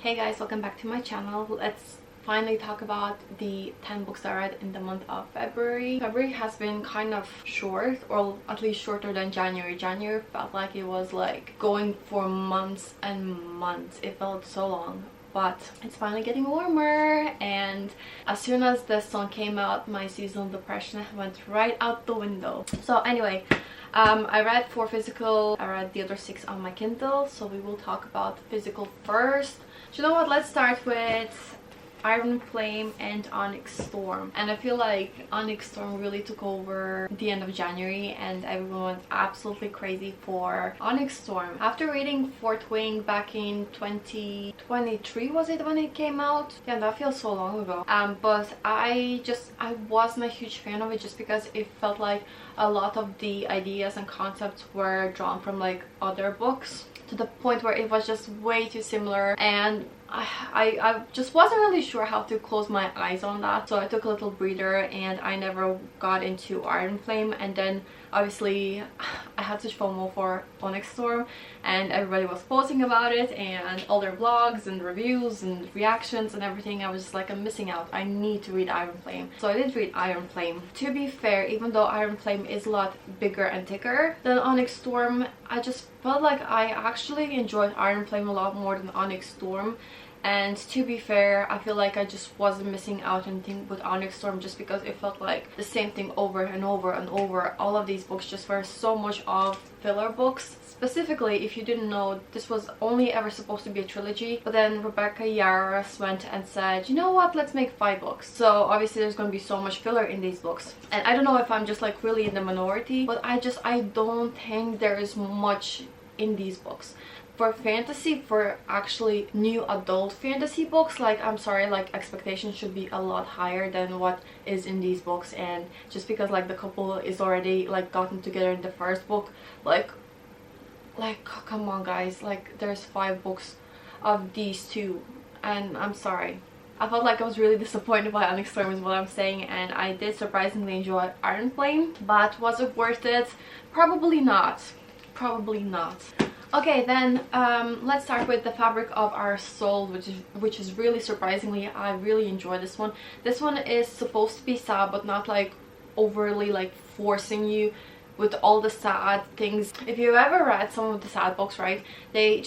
Hey guys, welcome back to my channel. Let's finally talk about the 10 books I read in the month of February. February has been kind of short, or at least shorter than January. January felt like it was like going for months and months. It felt so long. But it's finally getting warmer, and as soon as the sun came out, my seasonal depression went right out the window. So anyway, I read 4 physical. I read the other 6 on my Kindle, so we will talk about physical first. So you know what, let's start with Iron Flame and Onyx Storm. And I feel like Onyx Storm really took over the end of January, and everyone went absolutely crazy for Onyx Storm. After reading Fourth Wing back in 2023, was it when it came out? Yeah, that feels so long ago. But I wasn't a huge fan of it, just because it felt like a lot of the ideas and concepts were drawn from like other books, to the point where it was just way too similar, and I just wasn't really sure how to close my eyes on that. So I took a little breather and I never got into Iron Flame, and then obviously I had such FOMO for Onyx Storm, and everybody was posting about it and all their vlogs and reviews and reactions and everything. I was just like, I'm missing out, I need to read Iron Flame. So I did read Iron Flame. To be fair, even though Iron Flame is a lot bigger and thicker than Onyx Storm, I just felt like I actually enjoyed Iron Flame a lot more than Onyx Storm. And to be fair, I feel like I just wasn't missing out anything with Onyx Storm, just because it felt like the same thing over and over and over. All of these books just were so much of filler books. Specifically, if you didn't know, this was only ever supposed to be a trilogy, but then Rebecca Yarros went and said, you know what, let's make 5 books. So obviously there's going to be so much filler in these books, and I don't know if I'm just like really in the minority, but I don't think there is much in these books. For fantasy, for actually new adult fantasy books, like, I'm sorry, like, expectations should be a lot higher than what is in these books. And just because like the couple is already like gotten together in the first book, like come on guys, like there's 5 books of these two, and I'm sorry. I felt like I was really disappointed by Onyx Storm is what I'm saying, and I did surprisingly enjoy Iron Flame, but was it worth it? Probably not. Probably not. Okay, then let's start with The Fabric of Our Soul, which is really surprisingly, I really enjoy this one. This one is supposed to be sad, but not like overly like forcing you with all the sad things. If you ever read some of the sad books, right, the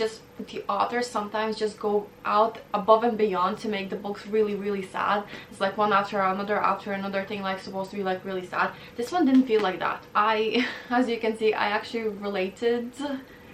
authors sometimes just go out above and beyond to make the books really sad. It's like one after another thing, like supposed to be like really sad. This one didn't feel like that. As you can see, I actually related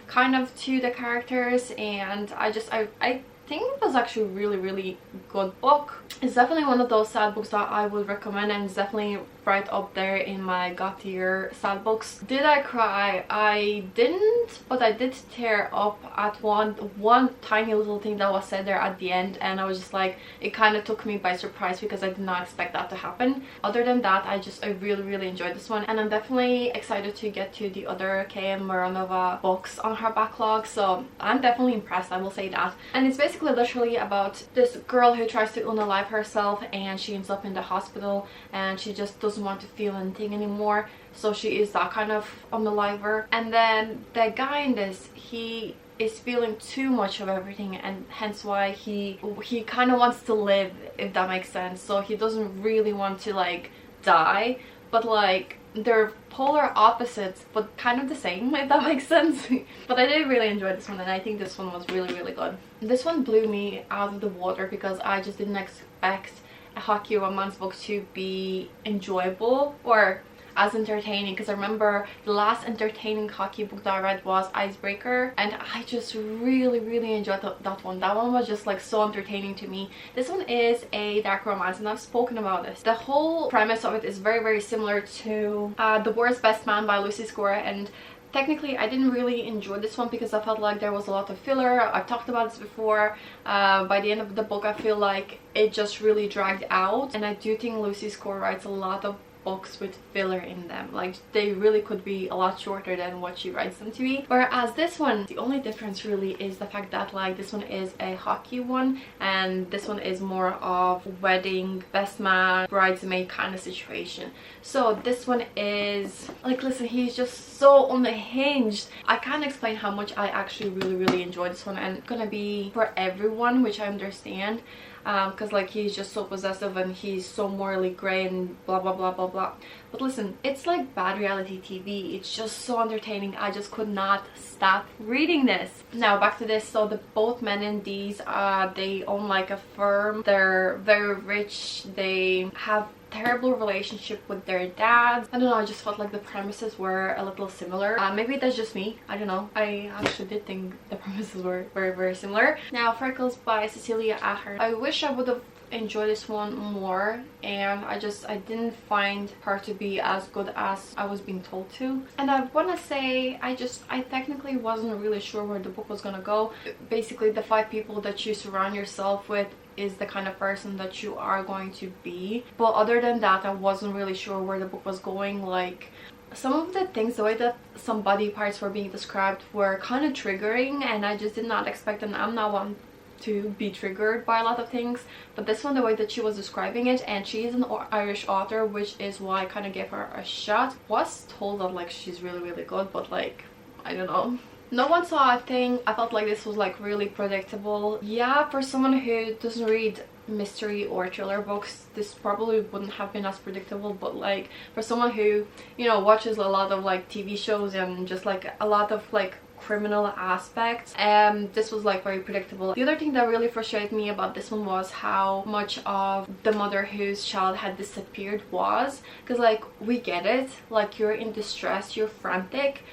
kind of to the characters, and I think it was actually a really good book. It's definitely one of those sad books that I would recommend, and it's definitely right up there in my god tier sad books. Did I cry? I didn't, but I did tear up at one tiny little thing that was said there at the end, and I was just like, it kind of took me by surprise because I did not expect that to happen. Other than that, I really enjoyed this one, and I'm definitely excited to get to the other KM Moronova books on her backlog, so I'm definitely impressed, I will say that. And it's basically literally about this girl who tries to unalive herself, and she ends up in the hospital, and she just doesn't want to feel anything anymore, so she is that kind of unaliver. And then the guy in this, he is feeling too much of everything, and hence why he kind of wants to live, if that makes sense. So he doesn't really want to like die, but like they're polar opposites but kind of the same, if that makes sense. But I did really enjoy this one, and I think this one was really good. This one blew me out of the water because I just didn't expect a hockey romance book to be enjoyable or as entertaining, because I remember the last entertaining hockey book that I read was Icebreaker, and I just really enjoyed that one. That one was just like so entertaining to me. This one is a dark romance, and I've spoken about this. The whole premise of it is very similar to The World's Best Man by Lucy Foley, and technically I didn't really enjoy this one because I felt like there was a lot of filler. I've talked about this before. By the end of the book, I feel like it just really dragged out, and I do think Lucy Foley writes a lot of books with filler in them. Like, they really could be a lot shorter than what she writes them to be. Whereas this one, the only difference really is the fact that like this one is a hockey one and this one is more of wedding, best man, bridesmaid kind of situation. So this one is like, listen, he's just so unhinged. I can't explain how much I actually really enjoy this one, and it's gonna be for everyone, which I understand, because like he's just so possessive and he's so morally gray and blah blah blah blah blah. But listen, it's like bad reality TV. It's just so entertaining. I just could not stop reading this. Now back to this. So the both men in these, they own like a firm. They're very rich. They have terrible relationship with their dads. I don't know, I just felt like the premises were a little similar. Maybe that's just me, I don't know. I actually did think the premises were very similar. Now Freckles by Cecelia Ahern. I wish I would have enjoyed this one more, and I didn't find her to be as good as I was being told to. And I want to say I technically wasn't really sure where the book was gonna go. Basically, the 5 people that you surround yourself with is the kind of person that you are going to be. But other than that, I wasn't really sure where the book was going. Like, some of the things, the way that some body parts were being described were kind of triggering, and I just did not expect, and I'm not one to be triggered by a lot of things, but this one, the way that she was describing it, and she is an Irish author, which is why I kind of gave her a shot. Was told that like she's really good, but like, I don't know. No one saw a thing. I felt like this was like really predictable. Yeah, for someone who doesn't read mystery or thriller books, this probably wouldn't have been as predictable, but like for someone who, you know, watches a lot of like TV shows and just like a lot of like criminal aspects, this was like very predictable. The other thing that really frustrated me about this one was how much of the mother whose child had disappeared was, because like we get it, like you're in distress, you're frantic,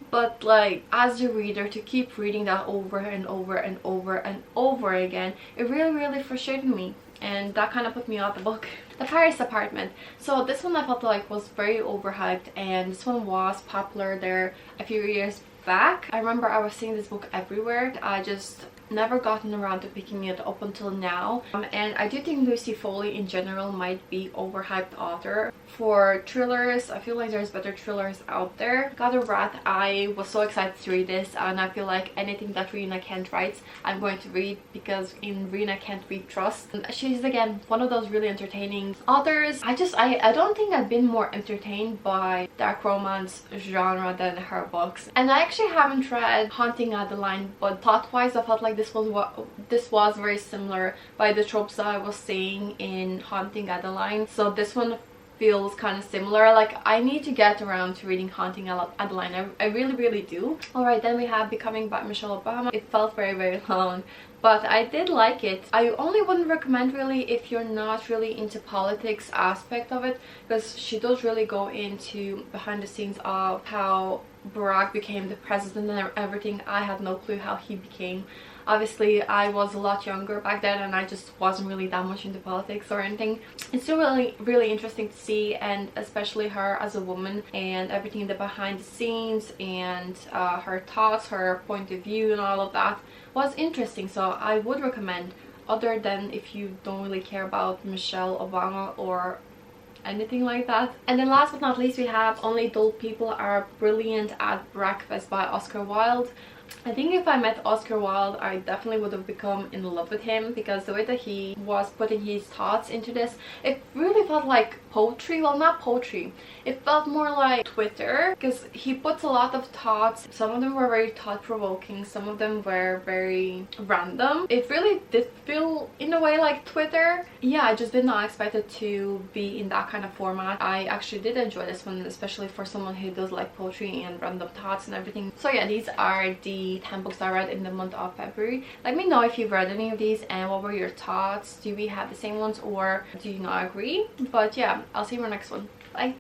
but like as a reader, to keep reading that over and over and over and over again, it really frustrated me, and that kind of put me out the book. The Paris Apartment. So this one I felt like was very overhyped, and this one was popular there a few years back. I remember I was seeing this book everywhere. I just never gotten around to picking it up until now, and I do think Lucy Foley in general might be overhyped author. For thrillers, I feel like there's better thrillers out there. God of Wrath, I was so excited to read this, and I feel like anything that Rina Kent writes I'm going to read, because in Rina Kent we trust. She's again one of those really entertaining authors. I don't think I've been more entertained by dark romance genre than her books. And I actually haven't read Haunting Adeline, but thought-wise I felt like this was very similar by the tropes that I was seeing in Haunting Adeline. So this one feels kind of similar. Like, I need to get around to reading Haunting Adeline. I really do. Alright, then we have Becoming by Michelle Obama. It felt very long, but I did like it. I only wouldn't recommend really if you're not really into politics aspect of it, because she does really go into behind the scenes of how Barack became the president and everything. I had no clue how he became. Obviously I was a lot younger back then, and I just wasn't really that much into politics or anything. It's still really interesting to see, and especially her as a woman and everything, the behind the scenes and her thoughts, her point of view and all of that was interesting. So I would recommend, other than if you don't really care about Michelle Obama or anything like that. And then last but not least, we have Only Dull People Are Brilliant at Breakfast by Oscar Wilde. I think if I met Oscar Wilde, I definitely would have become in love with him, because the way that he was putting his thoughts into this, it really felt like poetry. Well, not poetry, it felt more like Twitter, because he puts a lot of thoughts. Some of them were very thought-provoking, some of them were very random. It really did feel in a way like Twitter. Yeah, I just did not expect it to be in that kind of format. I actually did enjoy this one, especially for someone who does like poetry and random thoughts and everything. So yeah, these are the 10 books I read in the month of February. Let me know if you've read any of these and what were your thoughts. Do we have the same ones or do you not agree? But yeah, I'll see you in the next one. Bye.